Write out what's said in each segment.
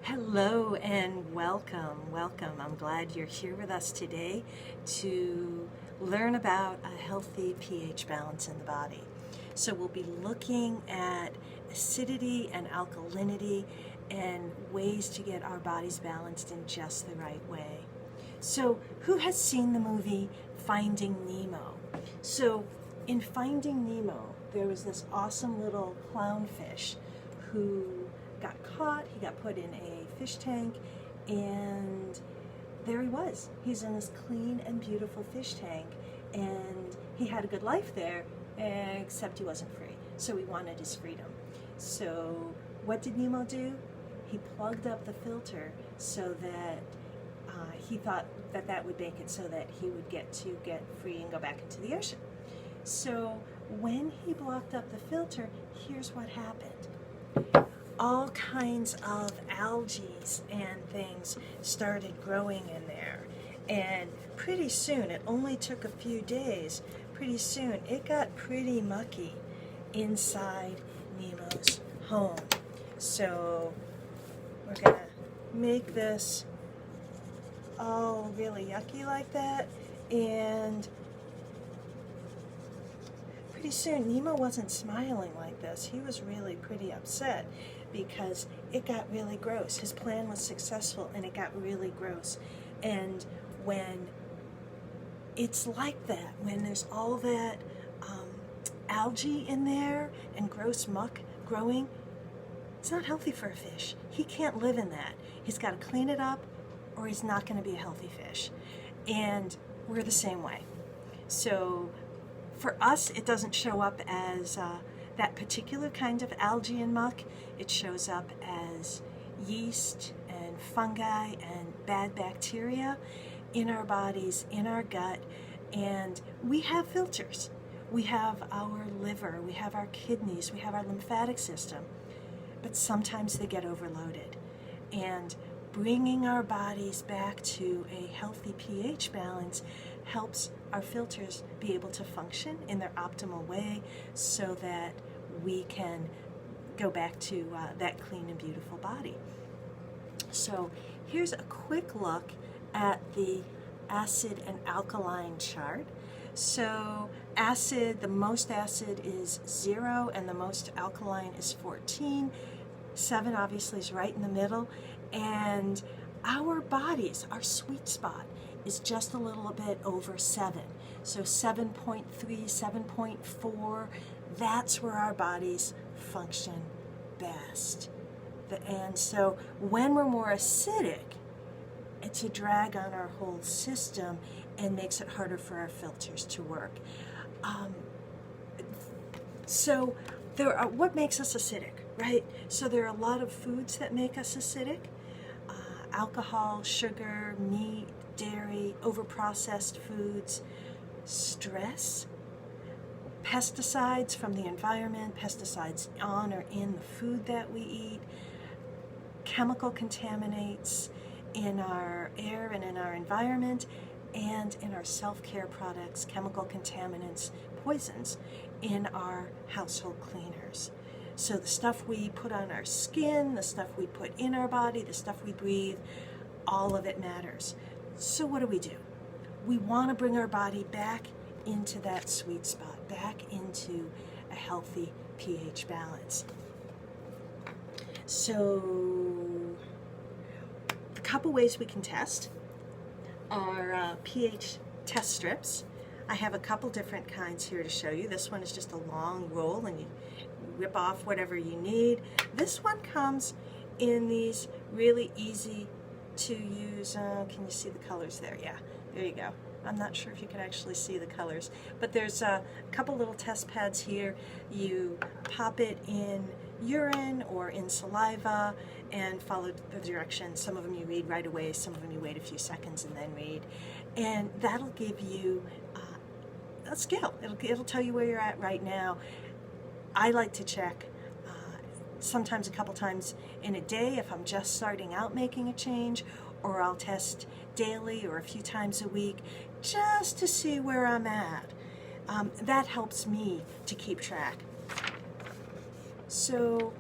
Hello and welcome. I'm glad you're here with us today to learn about a healthy pH balance in the body. So we'll be looking at acidity and alkalinity and ways to get our bodies balanced in just the right way. So who has seen the movie Finding Nemo? So in Finding Nemo, there was this awesome little clownfish who got caught. He got put in a fish tank, and there he was. He's in this clean and beautiful fish tank, and he had a good life there, except he wasn't free. So he wanted his freedom. So what did Nemo do? He plugged up the filter so that he thought that would make it so that he would get free and go back into the ocean. So when he blocked up the filter, here's what happened. All kinds of algae and things started growing in there. And pretty soon, it only took a few days, pretty soon it got pretty mucky inside Nemo's home. So we're gonna make this all really yucky like that, and pretty soon Nemo wasn't smiling like this. He was really pretty upset because it got really gross. His plan was successful and it got really gross. And when it's like that, when there's all that algae in there and gross muck growing, it's not healthy for a fish. He can't live in that. He's got to clean it up or he's not going to be a healthy fish. And we're the same way. So for us, it doesn't show up as that particular kind of algae and muck. It shows up as yeast and fungi and bad bacteria in our bodies, in our gut, and we have filters. We have our liver, we have our kidneys, we have our lymphatic system, but sometimes they get overloaded. And bringing our bodies back to a healthy pH balance helps our filters be able to function in their optimal way so that we can go back to that clean and beautiful body. So here's a quick look at the acid and alkaline chart. So acid, the most acid is 0 and the most alkaline is 14. 7 obviously is right in the middle, and our bodies, our sweet spot is just a little bit over 7. So 7.3, 7.4, that's where our bodies function best. And so when we're more acidic, it's a drag on our whole system and makes it harder for our filters to work. So what makes us acidic, right? So there are a lot of foods that make us acidic. Alcohol, sugar, meat, dairy, overprocessed foods, stress, pesticides from the environment, pesticides on or in the food that we eat, chemical contaminants in our air and in our environment, and in our self-care products, chemical contaminants, poisons in our household cleaners. So the stuff we put on our skin, the stuff we put in our body, the stuff we breathe, all of it matters. So what do? We want to bring our body back into that sweet spot, back into a healthy pH balance. So a couple ways we can test are pH test strips. I have a couple different kinds here to show you. This one is just a long roll and you rip off whatever you need. This one comes in these really easy to use, can you see the colors there? Yeah, there you go. I'm not sure if you can actually see the colors, but there's a couple little test pads here. You pop it in urine or in saliva and follow the directions. Some of them you read right away, some of them you wait a few seconds and then read. And that'll give you a scale. It'll tell you where you're at right now. I like to check sometimes a couple times in a day if I'm just starting out making a change, or I'll test daily or a few times a week just to see where I'm at. That helps me to keep track. So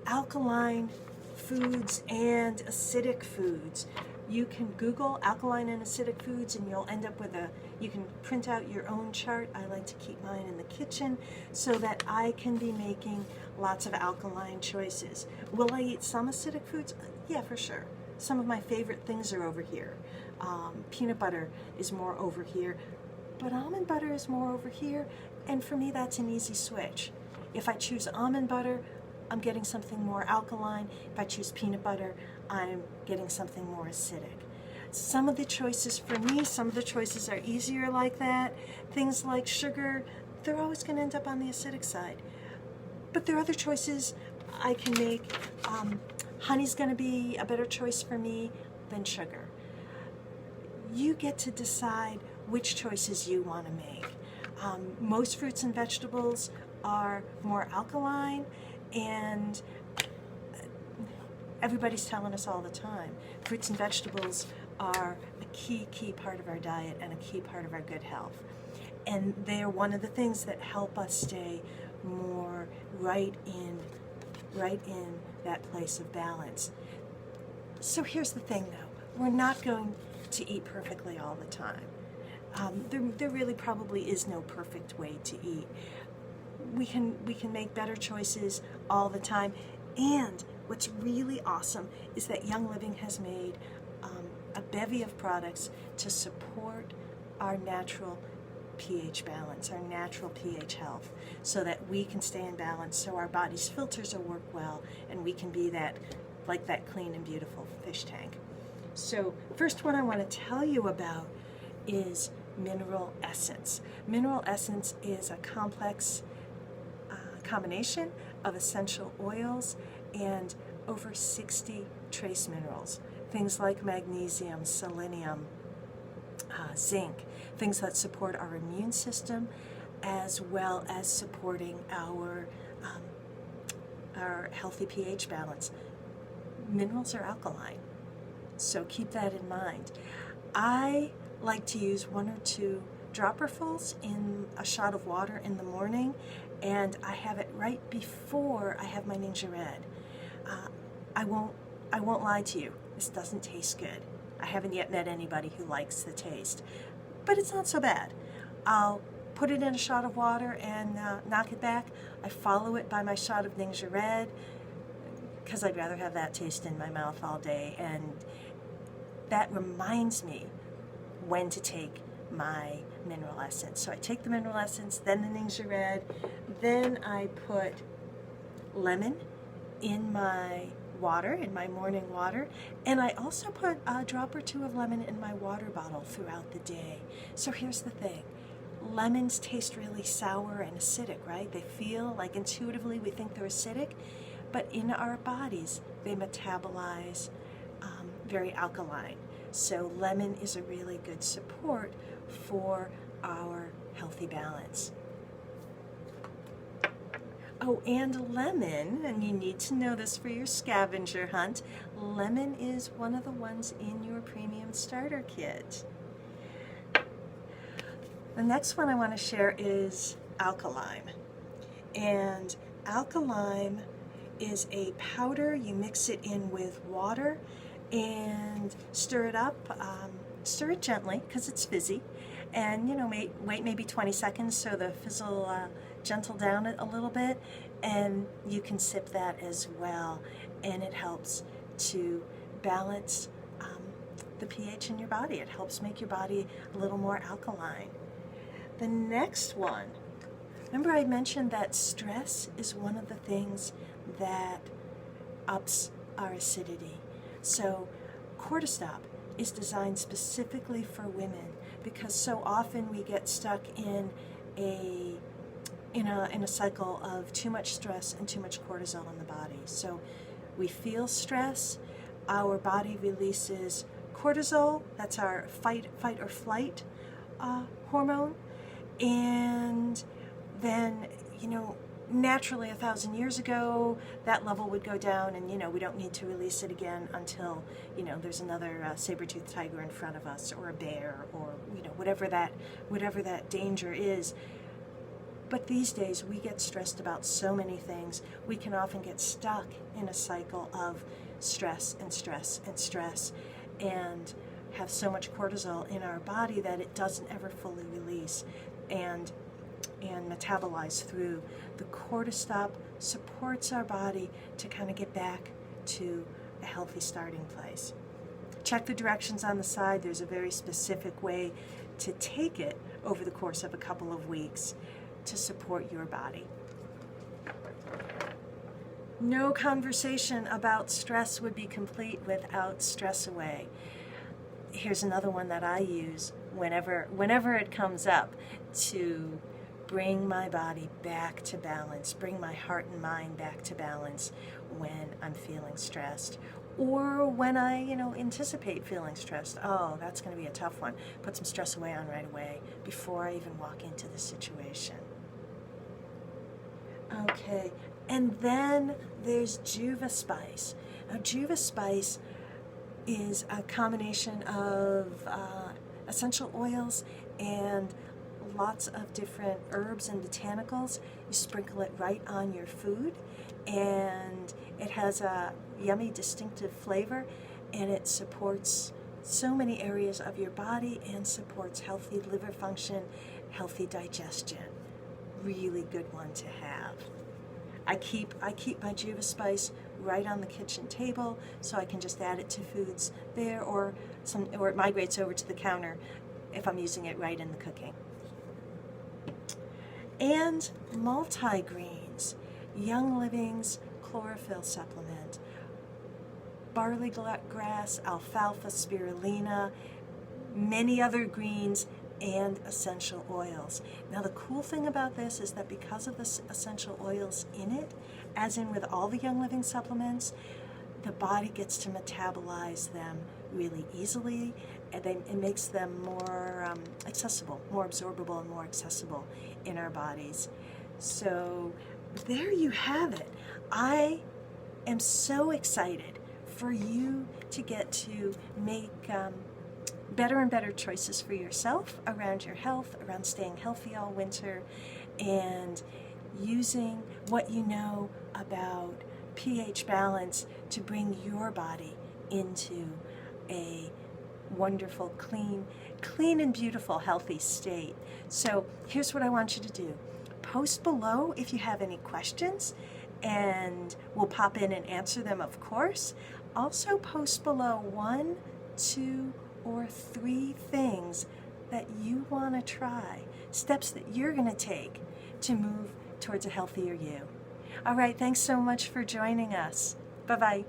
alkaline foods and acidic foods. You can Google alkaline and acidic foods and you'll end up with you can print out your own chart. I like to keep mine in the kitchen so that I can be making lots of alkaline choices. Will I eat some acidic foods? Yeah, for sure. Some of my favorite things are over here. Peanut butter is more over here, but almond butter is more over here, and for me that's an easy switch. If I choose almond butter, I'm getting something more alkaline. If I choose peanut butter, I'm getting something more acidic. Some of the choices for me, some of the choices are easier like that. Things like sugar, they're always going to end up on the acidic side. But there are other choices I can make. Honey's going to be a better choice for me than sugar. You get to decide which choices you want to make. Most fruits and vegetables are more alkaline, and everybody's telling us all the time, fruits and vegetables are a key part of our diet and a key part of our good health. And they're one of the things that help us stay more right in that place of balance. So here's the thing though, we're not going to eat perfectly all the time. There really probably is no perfect way to eat. We can make better choices all the time. And what's really awesome is that Young Living has made a bevy of products to support our natural pH balance, our natural pH health, so that we can stay in balance, so our body's filters will work well, and we can be that clean and beautiful fish tank. So first one I want to tell you about is mineral essence. Mineral essence is a complex combination of essential oils and over 60 trace minerals. Things like magnesium, selenium, zinc, things that support our immune system, as well as supporting our healthy pH balance. Minerals are alkaline, so keep that in mind. I like to use 1 or 2 dropperfuls in a shot of water in the morning, and I have it right before I have my Ninja Red. I won't lie to you, this doesn't taste good. I haven't yet met anybody who likes the taste, but it's not so bad. I'll put it in a shot of water and knock it back. I follow it by my shot of Ninja Red because I'd rather have that taste in my mouth all day, and that reminds me when to take my mineral essence. So I take the mineral essence, then the Ninja Red, then I put lemon in my water, in my morning water, and I also put a drop or 2 of lemon in my water bottle throughout the day. So here's the thing. Lemons taste really sour and acidic, right? They feel like intuitively we think they're acidic, but in our bodies they metabolize very alkaline. So lemon is a really good support for our healthy balance. Oh, and lemon, and you need to know this for your scavenger hunt, lemon is one of the ones in your premium starter kit. The next one I want to share is alkaline. And alkaline is a powder. You mix it in with water and stir it up. Stir it gently because it's fizzy, and wait maybe 20 seconds so the fizz will gentle down it a little bit, and you can sip that as well, and it helps to balance the pH in your body. It helps make your body a little more alkaline. The next one, remember I mentioned that stress is one of the things that ups our acidity. So cortisol is designed specifically for women because so often we get stuck in a cycle of too much stress and too much cortisol in the body. So we feel stress, our body releases cortisol, that's our fight or flight hormone, and then naturally 1,000 years ago that level would go down, and we don't need to release it again until there's another saber-toothed tiger in front of us, or a bear, or whatever that danger is. But these days we get stressed about so many things. We can often get stuck in a cycle of stress and stress and stress, and have so much cortisol in our body that it doesn't ever fully release and metabolize through. The cortisol supports our body to kind of get back to a healthy starting place. Check the directions on the side. There's a very specific way to take it over the course of a couple of weeks to support your body. No conversation about stress would be complete without Stress Away. Here's another one that I use whenever it comes up, to bring my body back to balance, bring my heart and mind back to balance when I'm feeling stressed, or when I, anticipate feeling stressed. Oh, that's going to be a tough one. Put some Stress Away on right away before I even walk into the situation. Okay, and then there's Juva Spice. Now, Juva Spice is a combination of essential oils and lots of different herbs and botanicals. You sprinkle it right on your food, and it has a yummy, distinctive flavor, and it supports so many areas of your body and supports healthy liver function, healthy digestion. Really good one to have. I keep my Juva Spice right on the kitchen table, so I can just add it to foods there, or it migrates over to the counter if I'm using it right in the cooking. And multi-greens, Young Living's chlorophyll supplement, barley grass, alfalfa, spirulina, many other greens, and essential oils. Now, the cool thing about this is that because of the essential oils in it, as in with all the Young Living supplements, the body gets to metabolize them really easily, and it makes them more accessible, more absorbable, and more accessible in our bodies. So there you have it. I am so excited for you to get to make better and better choices for yourself around your health, around staying healthy all winter, and using what you know about pH balance to bring your body into a wonderful, clean and beautiful, healthy state. So here's what I want you to do. Post below if you have any questions, and we'll pop in and answer them, of course. Also post below 1, 2, or 3 things that you want to try, steps that you're going to take to move towards a healthier you. All right, thanks so much for joining us. Bye-bye.